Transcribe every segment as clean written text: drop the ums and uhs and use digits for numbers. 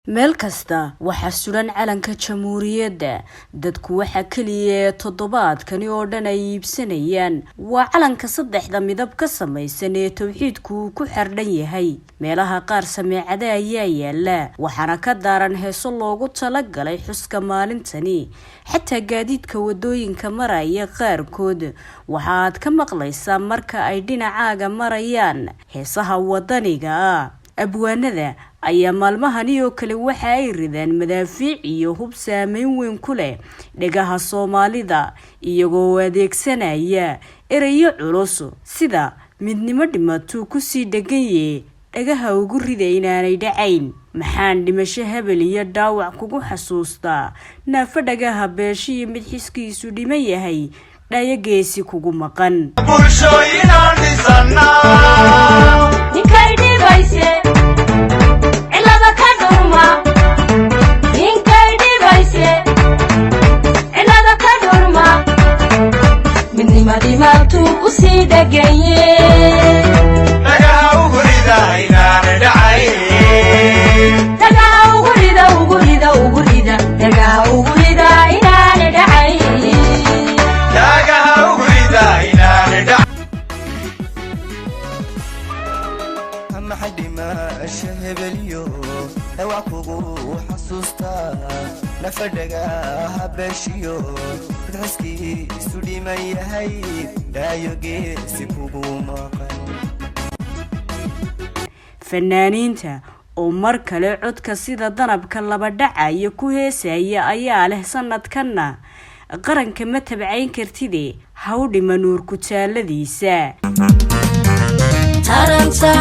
meel kasta waxaa suran calanka jamhuuriyadda dadku waxa kaliya toddobaadkani oo dhan ay iibsanayaan waa calanka saddexda midab ka samaysan ee tawxiidku ku xardhan yahay meelaha qaar sameecada ayaa yaala waxaana ka daaran heeso loogu talagalay xuska maalintani xataa gaadiidka wadooyinka maraya qaarkood waxaad ka maqlaysaa marka ay dhinacaaga marayaan heesaha wadaniga ah abwaanada ayaa maalmahani oo kale waxa ay ridaan madaafiic iyo hub saameyn weyn ku leh dhagaha Soomaalida iyagoo adeegsanaya erayo culus sida midnimo dhimato ku sii dhaganye dhagaha ugu riday inaanay dhacayn maxaan dhimasho hebel iyo dhaawac kugu xasuustaa naafa dhagaha beeshiyo mid xiskiisu dhiman yahay dhayageesi kugu maqan bulshooyinaan dhisannaa ninkay dhibayse cilada ka dhurma ninkay dhibayse cilada ka dhurma midnimadii maabtuu ku sii dhaganye dhagaha ugu rida inaana dhacayn dhagaha ugu rida dhagaha ugu rida inaana dhacayn dhagaha ugu rida inaana dhacayn maxay dhimasho hebelyo dhawac kugu xasuustaa nafa dhagaha beeshiyo xiskii isu dhiman yahay dhayageesi kugu maqan fanaaniinta oo mar kale codka sida danabka laba dhacayo ku heesaya ayaa leh sanadkana qaranka ma tabcayn kartide haw dhima nuur ku taaladiisa taranta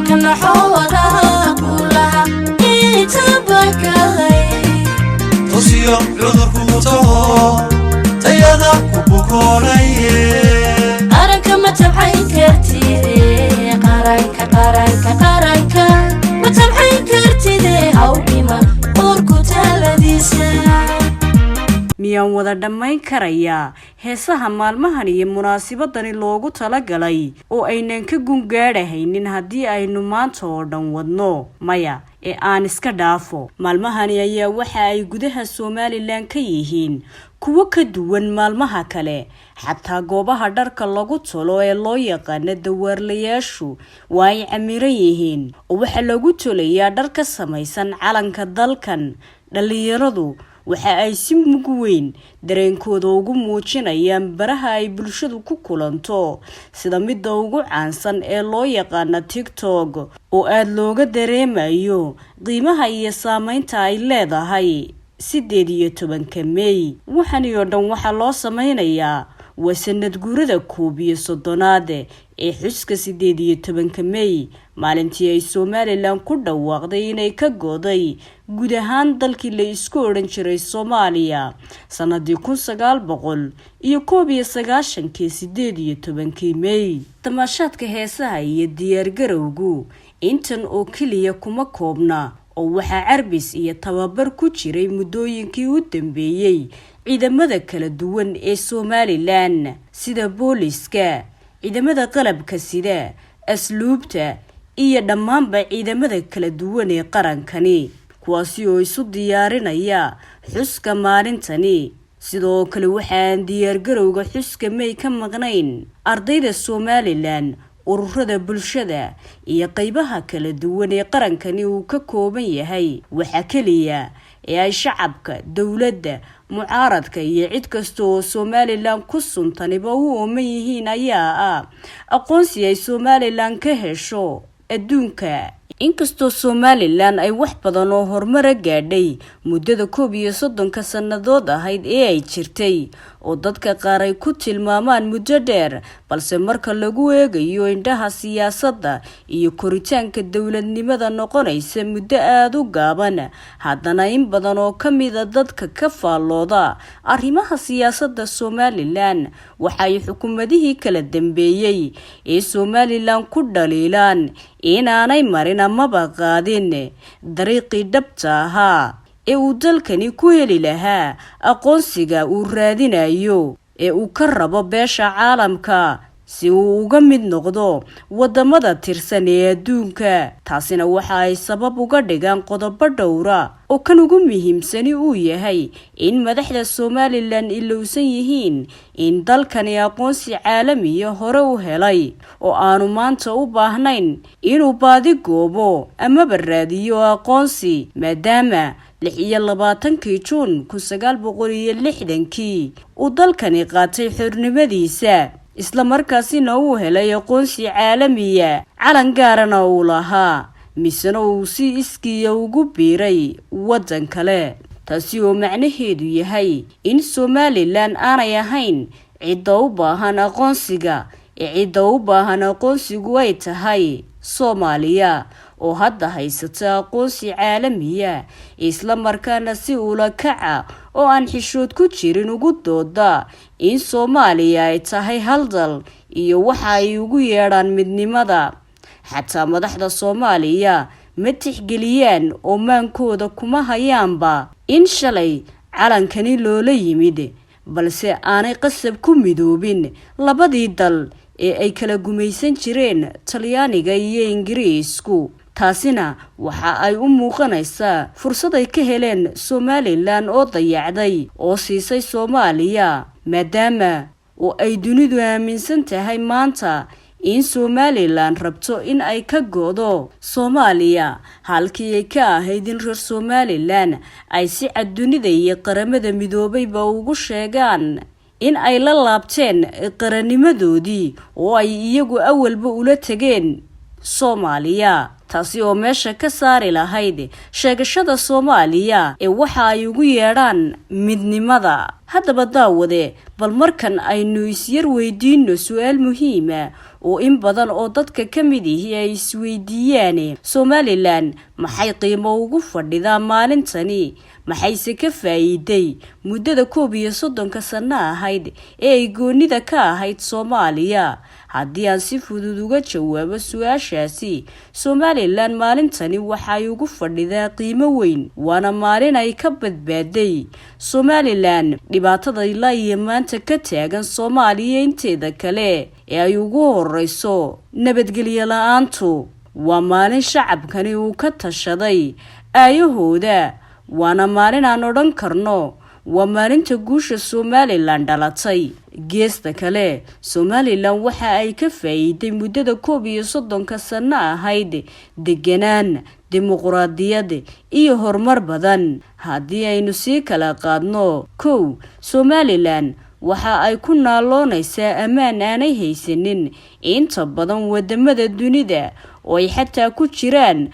kana xawada kulaha itabakay tusiyo cudurku taho tayada ku bukoolaye qaranka ma tabcayn kartide qaranka ma tabcayn kartide haw dhima nuur ku taaladiisa miyaan wada dhammayn karayaa heesaha maalmahan iyo munaasabadani loogu talagalay oo aynan ka gungaadhahaynin haddii aynu maanta oo dhan wadno maya ee aan iska dhaafo maalmahani ayaa waxa ay gudaha Soomaaliland ka yihiin kuwa ka duwan maalmaha kale xataa goobaha dharka lagu tolo ee loo yaqaan dawarlayaashu waa ay camiran yihiin oo waxa lagu tolayaa dhar ka samaysan calanka dalkan dhalinyaradu waxa ay si mug weyn dareenkooda ugu muujinayaan baraha ay bulshadu ku kulanto sida midda ugu caansan ee loo yaqaan TikTok oo aad looga dareemayo qiimaha iyo saameynta ay leedahay 18 May waxaaniyo dhan waxa loo sameynayaa wasanad guurada 31 ee xuska 18 May maalintii ay Soomaaliland ku dhawaaqday inay ka go'day guud ahaan dalkii la isku oran jiray Soomaaliya sanadii 1991 May tamashaadka heesaha iyo diyaar garowgu intan oo kaliya kuma koobna oo waxa carbis iyo tababar ku jiray muddooyinkii u dambeeyay ciidamada kala duwan ee Soomaaliland sida booliska ciidamada qalabka sida asluubta iyo dhammaanba ciidamada kala duwan ee qarankani kuwaasi oo isu diyaarinaya xuska maalintani sidoo kale waxaan diyaar garowga xuska May ka maqnayn ardayda Soomaaliland ururada bulshada iyo qaybaha kala duwan ee qarankani uu ka kooban yahay waxa kaliya ee ay shacabka dawladda mucaaradka iyo cid kasta oo Soomaaliland ku suntaniba u ooman yihiin ayaa aqoonsi ay Soomaaliland ka hesho adduunka inkastoo Soomaaliland ay wax badan oo horumar gaadhay muddada 30 sanadood ahayd ee ay jirtay oo dadka qaar ay ku tilmaamaan muddo dheer balse marka lagu eegayo indhaha siyaasadda iyo koritaanka dawladnimada noqonaysa muddo aad u gaaban haddana in badan oo kamida dadka ka faallooda arrimaha siyaasadda Soomaaliland waxay xukuumadihii kala dambeeyay ee Soomaaliland ku dhaliilaan inaanay marin amaba qaadin dariiqii dhabta ahaa ee uu dalkani ku heli lahaa aqoonsiga uu raadinayo ee uu ka rabo beesha caalamka si uu uga mid noqdo wadamada tirsan ee adduunka. taasina waxa ay sabab uga dhigaan qodobo dhowra oo kan ugu muhiimsani uu yahay in madaxda Somaliland ilowsan yihiin in dalkani aqoonsi caalamiya hore u helay oo aanu maanta u baahnayn inuu baadi goobo ama baraadiyo aqoonsi, maadaama 26 Juun 1960 uu dalkani qaatay xornimadiisa isla markaasina uu helay aqoonsi caalamiya, calan gaarana uu lahaa, misna uu si iskiya ugu biiray wadan kale. taasi oo macnaheedu yahay in Somaliland aanay ahayn cidda u baahan aqoonsiga, cidda u baahan aqoonsigu ay tahay Soomaaliya oo hadda haysata aqoonsi caalamiya, isla markaana si ula kaca oo aan xishood ku jirin ugu dooda in Soomaaliya ay tahay hal dal iyo waxa ay ugu yeedhaan midnimada. xataa madaxda Soomaaliya ma tixgeliyaan oo maankooda kuma hayaanba in shalay calankani loola yimid, balse aanay qasab ku midoobin labadii dal ee ay kala gumaysan jireen Talyaaniga iyo Ingiriisku. taasina waxa ay u muuqanaysaa fursad ay ka heleen Somaliland oo dayacday oo siisay Soomaaliya, maadaama oo ay dunidu aaminsan tahay maanta in Somaliland rabto in ay ka goodo Soomaaliya halkii ay ka ahayd in reer Somaliland ay si cad dunida iyo qaramada midoobayba ugu sheegaan in ay la laabteen qarannimadoodii oo ay iyagu awalba ula tageen Soomaaliya. taasi oo meesha ka saari lahayd sheegashada Soomaaliya ee waxa ay ugu yeedhaan midnimada. haddaba daawade, bal markan aynu isyar weydiino su'aal muhiim ah oo in badan oo dadka ka mid ihi ay isweydiiyaan: Somaliland maxay qiimo ugu fadhidaa maalintani? maxayse ka faa'iiday muddada 31 sano ahayd ee ay goonida ka ahayd Soomaaliya? haddii aan si fudud uga jawaabo su'aashaasi, Somaliland maalintani waxay ugu fadhidaa qiimo weyn, waana maalin ay ka badbaaday Somaliland dhibaatada ilaa iyo maanta ka taagan Soomaaliya inteeda kale ee ay ugu horeyso nabadgelyo la'aantu. waa maalin shacabkani uu ka tashaday aayahooda, waana maalin aan odhan karno waa maalinta guusha Somaliland dhalatay. geesta kale, Somaliland waxa ay ka faa'iiday muddada 31 sano ahayd deganaan, dimuqraadiyad iyo horumar badan. haddii aynu sii kala qaadno: 1. Somaliland waxa ay ku naaloonaysaa ammaan aanay haysanin inta badan wadamada dunida oo ay xataa ku jiraan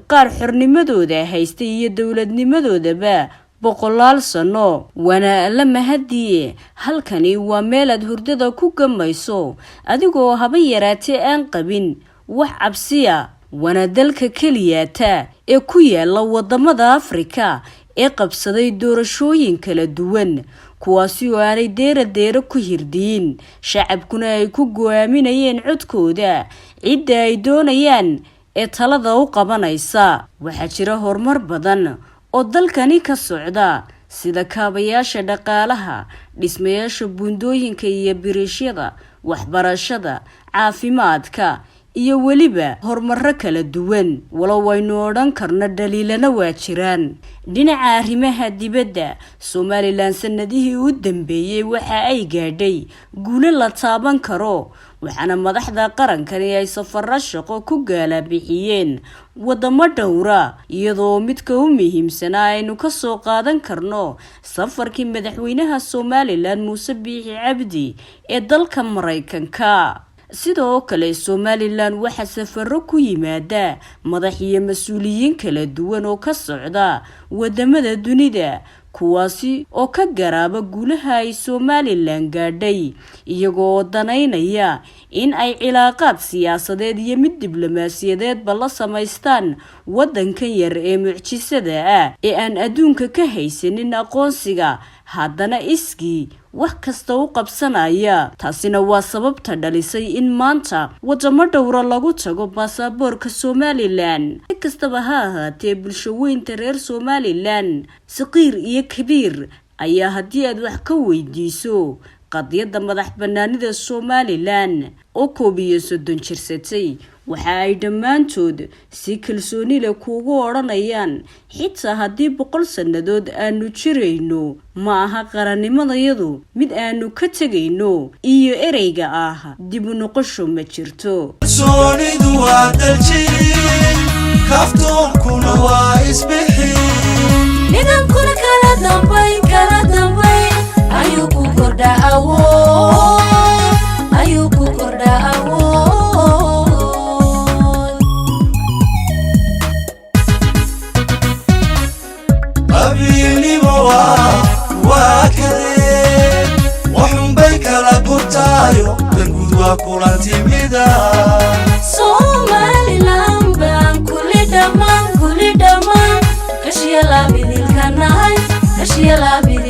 qaar xornimadooda haystay iyo dowladnimadoodaba boqolaal sano. waana la mahadiye, halkani waa meel aad hurdada ku gamayso adigoo haba yaraatee aan qabin wax cabsiya. waana dalka keliyaata ee ku yaala wadamada Afrika ee qabsaday doorashooyin kala duwan, kuwaasi oo aanay deera ku hirdiin, shacabkuna ay ku go'aaminayeen codkooda cidda ay doonayaan ee talada u qabanaysa. waxaa jira horumar badan oo dalkani ka socda, sida kaabayaasha dhaqaalaha, dhismayaasha buundooyinka iyo biriishyada, waxbarashada, caafimaadka iyo weliba horumaro kala duwan. walow waynu odhan karno dhaliilana waa jiraan. dhinaca arrimaha dibadda, Somaliland sanadihii u dambeeyay waxa ay gaadhay guulo la taaban karo, waxaana madaxda qarankani ay safarro shaqo ku gaala bixiyeen wadamo dhowra, iyadoo midka u muhiimsanaa aynu ka soo qaadan karno safarkii madaxweynaha Somaliland Muuse Biixi Cabdi ee dalka Mareykanka. sidoo kale, Somaliland waxa safarro ku yimaada madax iyo mas'uuliyiin kala duwan oo ka socda wadamada dunida, kuwaasi oo ka garaaba guulaha ay Somaliland gaadhay, iyagoo danaynaya in ay cilaaqaad siyaasadeed iyo mid diblomaasiyadeedba la samaystaan wadankan yar ee mucjisada ah ee aan adduunka ka haysanin aqoonsiga, haddana iskii wax kasta u qabsanaya. taasina waa sababta dhalisay in maanta wadamo dhowra lagu tago baasaboorka Somaliland. si kastaba ha ahaatee, bulsho weynta reer Somaliland, saqiir iyo kabiir, ayaa haddii aad wax ka weydiiso qadiyadda madax bannaanida Somaliland oo 31 jirsatay waxa ay dhammaantood si kalsooni leh kuugu oranayaan xitaa haddii 100 sanadood aanu jirayno ma aha qarannimadayadu mid aanu ka tagayno iyo ereyga ah dib u noqosho ma jirto soonidu waa daljin kaftuunkuna waa isbixin nidaamkuna kala dambayn ayuu ku kordhaa awood qabiilnimo waa kadeen waxunbay kala gurtaayo danguud waa kulantimida Somaliland baan kulli dhammaan kashiya la bidilka nahay kashiya la bidilka